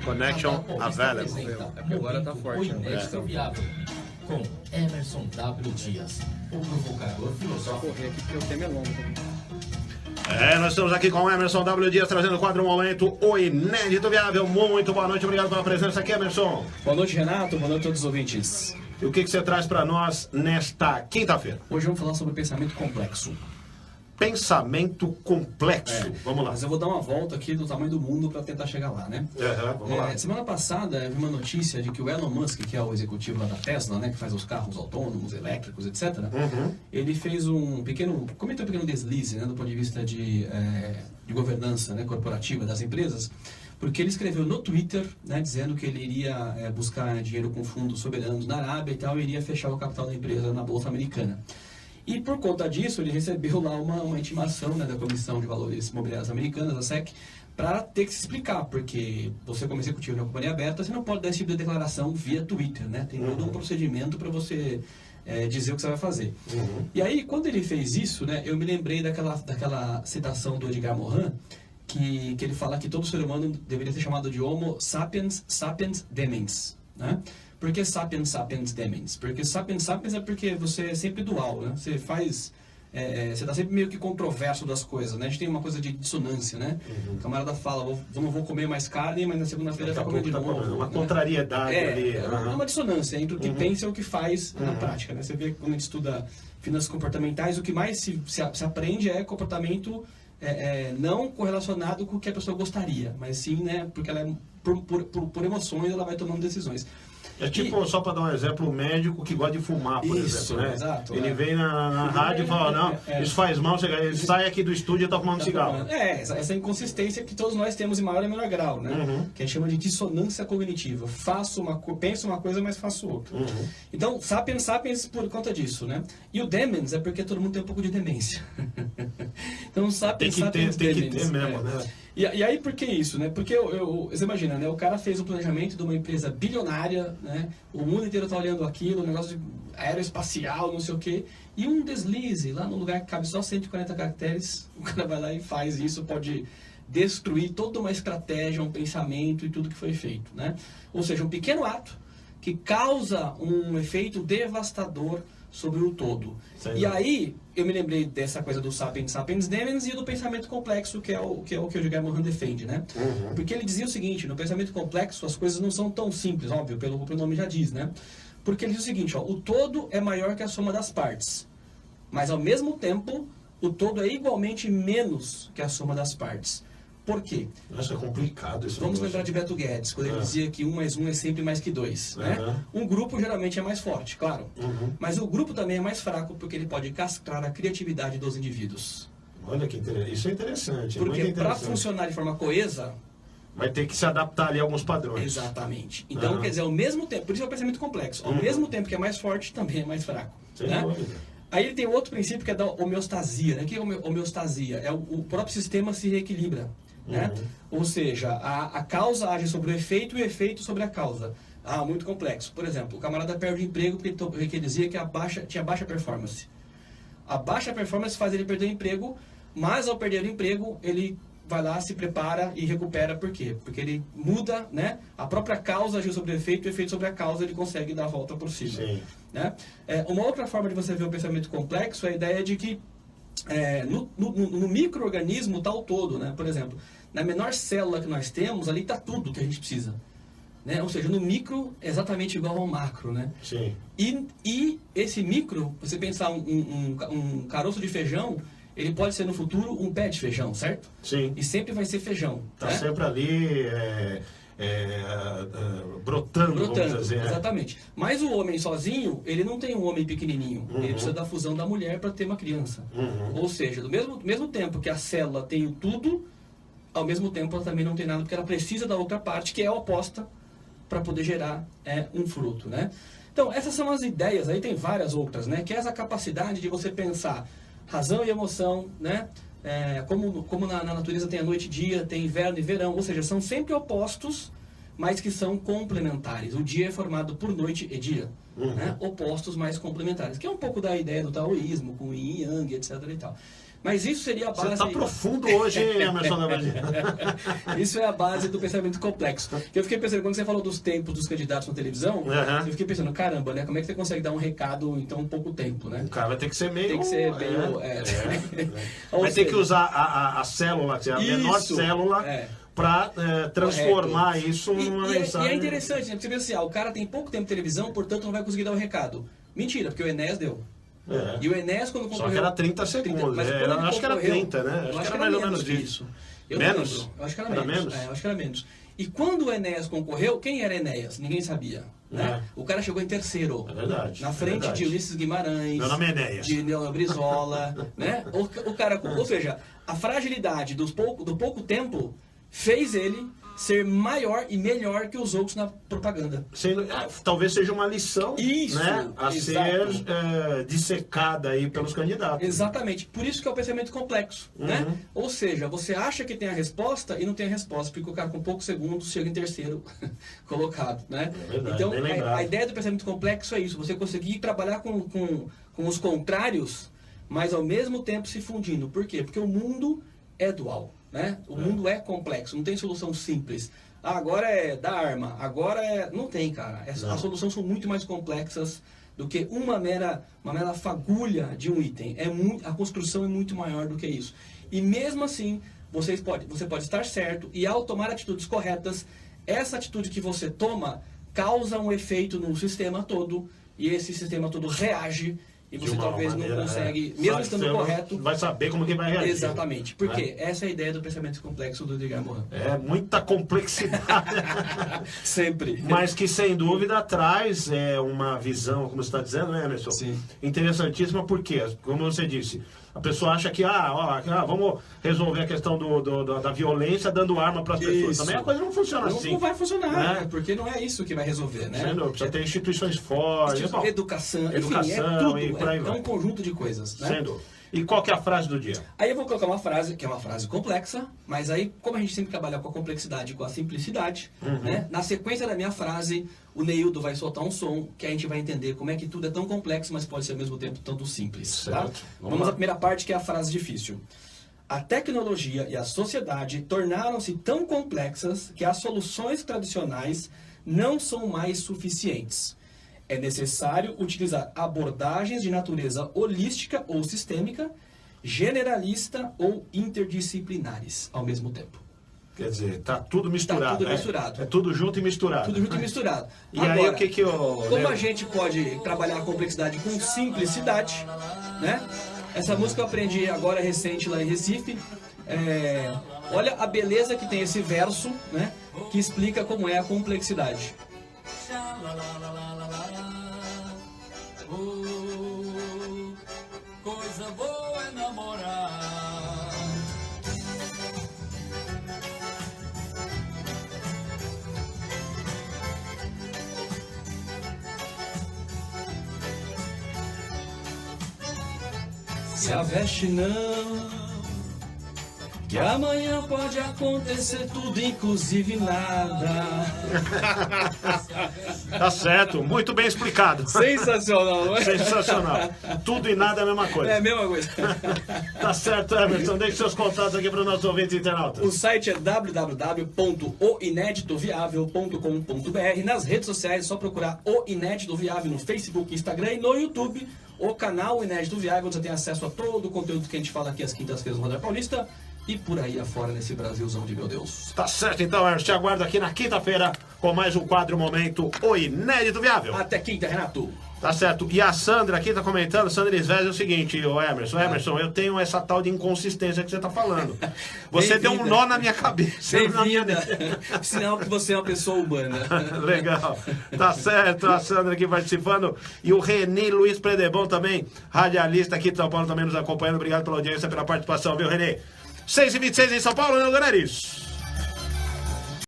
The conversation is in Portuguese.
Connection available. É porque agora tá forte. O inédito viável. Com Emerson W. Dias, o provocador filosófico. Correr aqui porque o tema é longo. Nós estamos aqui com o Emerson W. Dias, trazendo o quadro Momento, o Inédito Viável. Muito boa noite, obrigado pela presença aqui, Emerson. Boa noite, Renato. Boa noite a todos os ouvintes. E o que você traz para nós nesta quinta-feira? Hoje vamos falar sobre pensamento complexo. Pensamento complexo. Vamos lá. Mas eu vou dar uma volta aqui do tamanho do mundo para tentar chegar lá, né? Vamos lá. Semana passada eu vi uma notícia de que o Elon Musk, que é o executivo lá da Tesla, né, que faz os carros autônomos, elétricos, etc., ele fez cometeu um pequeno deslize, né, do ponto de vista de governança, né, corporativa das empresas, porque ele escreveu no Twitter, né, dizendo que ele iria buscar dinheiro com fundos soberanos na Arábia e tal, e iria fechar o capital da empresa na Bolsa Americana. E por conta disso, ele recebeu lá uma intimação, né, da Comissão de Valores Imobiliários Americanas, a SEC, para ter que se explicar, porque você, como executivo de uma companhia aberta, você não pode dar esse tipo de declaração via Twitter, né? Tem todo um procedimento para você dizer o que você vai fazer. E aí, quando ele fez isso, né, eu me lembrei daquela citação do Edgar Morin, que ele fala que todo ser humano deveria ser chamado de Homo sapiens sapiens demens, né? Por que sapiens sapiens demens? Porque sapiens sapiens é porque você é sempre dual, né? Você faz... você está sempre meio que controverso das coisas, né? A gente tem uma coisa de dissonância, né? O camarada fala, não vou comer mais carne, mas na segunda-feira vai comer de novo. Uma contrariedade ali. É uma dissonância entre o que pensa e o que faz na prática, né? Você vê que quando a gente estuda finanças comportamentais, o que mais se aprende é comportamento não correlacionado com o que a pessoa gostaria, mas sim, né? Porque ela por emoções ela vai tomando decisões. É tipo, só para dar um exemplo, o médico que gosta de fumar, por exemplo, né? Exato, ele vem na rádio e fala, não, isso faz mal, ele sai aqui do estúdio e tá fumando cigarro. Essa inconsistência que todos nós temos em maior e menor grau, né? Que a gente chama de dissonância cognitiva. Penso uma coisa, mas faço outra. Então, sapiens por conta disso, né? E o demens é porque todo mundo tem um pouco de demência. Então, sapiens demens. Tem que ter mesmo, né? E aí, por que isso, né? Porque você imagina, né? O cara fez um planejamento de uma empresa bilionária, né? O mundo inteiro está olhando aquilo, um negócio de aeroespacial, não sei o quê. E um deslize, lá no lugar que cabe só 140 caracteres, o cara vai lá e faz isso, pode destruir toda uma estratégia, um pensamento e tudo que foi feito, né? Ou seja, um pequeno ato que causa um efeito devastador sobre o todo. E aí, eu me lembrei dessa coisa do sapiens sapiens demens e do pensamento complexo, que é o que o Edgar Morin defende, né? Porque ele dizia o seguinte, no pensamento complexo as coisas não são tão simples, óbvio, pelo nome já diz, né? Porque ele diz o seguinte, o todo é maior que a soma das partes, mas ao mesmo tempo, o todo é igualmente menos que a soma das partes. Por quê? Nossa, é complicado isso. Vamos lembrar de Beto Guedes, quando ele dizia que 1 mais 1 é sempre mais que 2. Né? Um grupo geralmente é mais forte, claro. Mas o grupo também é mais fraco porque ele pode castrar a criatividade dos indivíduos. Olha que interessante. Isso é interessante. Porque para funcionar de forma coesa... vai ter que se adaptar ali a alguns padrões. Exatamente. Então, quer dizer, ao mesmo tempo... Por isso é um pensamento complexo. Ao mesmo tempo que é mais forte, também é mais fraco. Né? Aí ele tem outro princípio que é da homeostasia. Né? O que é homeostasia? É o próprio sistema se reequilibra. Né? Ou seja, a causa age sobre o efeito e o efeito sobre a causa. Muito complexo. Por exemplo, o camarada perde o emprego porque ele dizia que tinha baixa performance. A baixa performance faz ele perder o emprego, mas ao perder o emprego, ele vai lá, se prepara e recupera. Por quê? Porque ele muda, né? A própria causa agiu sobre o efeito sobre a causa, ele consegue dar a volta por cima. Né? Uma outra forma de você ver o pensamento complexo é a ideia de que no micro-organismo está o todo, né? Por exemplo, na menor célula que nós temos, ali está tudo que a gente precisa. Né? Ou seja, no micro é exatamente igual ao macro, né? E esse micro, você pensar um caroço de feijão, ele pode ser no futuro um pé de feijão, certo? E sempre vai ser feijão. Está sempre ali... brotando, vamos dizer. Exatamente. Mas o homem sozinho, ele não tem um homem pequenininho. Ele precisa da fusão da mulher para ter uma criança. Ou seja, do mesmo tempo que a célula tem tudo, ao mesmo tempo ela também não tem nada, porque ela precisa da outra parte, que é oposta, para poder gerar um fruto, né? Então, essas são as ideias, aí tem várias outras, né? Que é essa capacidade de você pensar razão e emoção, né? Como na natureza tem a noite e dia, tem inverno e verão, ou seja, são sempre opostos, mas que são complementares. O dia é formado por noite e dia, né? Opostos, mas complementares, que é um pouco da ideia do taoísmo, com yin e yang, etc. e tal. Mas isso seria a base... Você tá profundo hoje, hein, Emerson WG? Isso é a base do pensamento complexo. Que eu fiquei pensando, quando você falou dos tempos dos candidatos na televisão, eu fiquei pensando, caramba, né? Como é que você consegue dar um recado em tão pouco tempo, né? O cara vai ter que ser meio... Tem que ser meio... Vai ter que usar a célula, a menor célula, para transformar isso numa mensagem. E é interessante, né? Porque você vê assim, o cara tem pouco tempo de televisão, portanto não vai conseguir dar o recado. Mentira, porque o Enéas deu. E o Enéas, quando concorreu... Só que era 30 segundos. Acho que era 30, né? Acho que era mais ou menos isso. Menos? Eu acho que era menos. Eu acho que era menos. E quando o Enéas concorreu, quem era Enéas? Ninguém sabia. Né? O cara chegou em terceiro. É verdade. Na frente de Ulisses Guimarães. Meu nome é Enéas. De Leonel Brizola. Né? O cara, ou seja, a fragilidade do pouco tempo fez ele ser maior e melhor que os outros na propaganda. Talvez seja uma lição, né, a ser dissecada aí pelos candidatos. Exatamente. Por isso que é o pensamento complexo. Né? Ou seja, você acha que tem a resposta e não tem a resposta, porque o cara com poucos segundos chega em terceiro colocado. Né? É verdade, então, a ideia do pensamento complexo é isso. Você conseguir trabalhar com os contrários, mas ao mesmo tempo se fundindo. Por quê? Porque o mundo é dual. Né? O mundo é complexo, não tem solução simples. Agora é da arma, agora é... Não tem, cara. As soluções são muito mais complexas do que uma mera fagulha de um item. A construção é muito maior do que isso. E mesmo assim, você pode estar certo e ao tomar atitudes corretas, essa atitude que você toma causa um efeito no sistema todo e esse sistema todo reage. E você talvez não consegue, mesmo estando correto... Vai saber como que vai reagir. Exatamente. Porque essa é a ideia do pensamento complexo do Edgar Morin. É muita complexidade. Sempre. Mas que, sem dúvida, traz uma visão, como você está dizendo, né, Emerson? Sim. Interessantíssima, porque, como você disse, a pessoa acha que, vamos resolver a questão da violência dando arma para as pessoas. Também a coisa não funciona assim. Não vai funcionar, né? Porque não é isso que vai resolver, né? Precisa ter instituições fortes. Educação, enfim, é tudo. É um conjunto de coisas, né? Sendo. E qual que é a frase do dia? Aí eu vou colocar uma frase, que é uma frase complexa, mas aí, como a gente sempre trabalha com a complexidade e com a simplicidade, né? Na sequência da minha frase, o Neildo vai soltar um som que a gente vai entender como é que tudo é tão complexo, mas pode ser ao mesmo tempo tanto simples. Tá? Vamos à primeira parte, que é a frase difícil. A tecnologia e a sociedade tornaram-se tão complexas que as soluções tradicionais não são mais suficientes. É necessário utilizar abordagens de natureza holística ou sistêmica, generalista ou interdisciplinares ao mesmo tempo. Quer dizer, tá tudo misturado. Tá tudo misturado. É tudo junto e misturado. Tudo junto e misturado. E agora, aí o que eu... Como a gente pode trabalhar a complexidade com simplicidade, né? Essa música eu aprendi agora recente lá em Recife. Olha a beleza que tem esse verso, né? Que explica como é a complexidade. Coisa boa é namorar. Se aveste não, que amanhã pode acontecer tudo, inclusive nada. Tá certo, muito bem explicado. Sensacional, não é? Sensacional. Tudo e nada é a mesma coisa. É a mesma coisa. Tá certo, Emerson. Deixe seus contatos aqui para os nossos ouvintes internautas. O site é www.oineditoviável.com.br. Nas redes sociais é só procurar O Inédito Viável no Facebook, Instagram e no YouTube. O canal Inédito Viável, você tem acesso a todo o conteúdo que a gente fala aqui às quintas-feiras no Rodar Paulista e por aí afora nesse Brasilzão de meu Deus. Tá certo, então, Emerson. Te aguardo aqui na quinta-feira com mais um quadro Momento O Inédito Viável. Até quinta, Renato. Tá certo. E a Sandra aqui tá comentando, Sandra Isvés, é o seguinte, o Emerson, eu tenho essa tal de inconsistência que você tá falando. Você deu um nó na minha cabeça. Bem-vinda. Sinal que você é uma pessoa humana. Legal. Tá certo, a Sandra aqui participando. E o Renê Luiz Predebon também, radialista aqui de São Paulo, também nos acompanhando. Obrigado pela audiência, pela participação, viu, Renê? 6h26 em São Paulo, né, galera? Isso.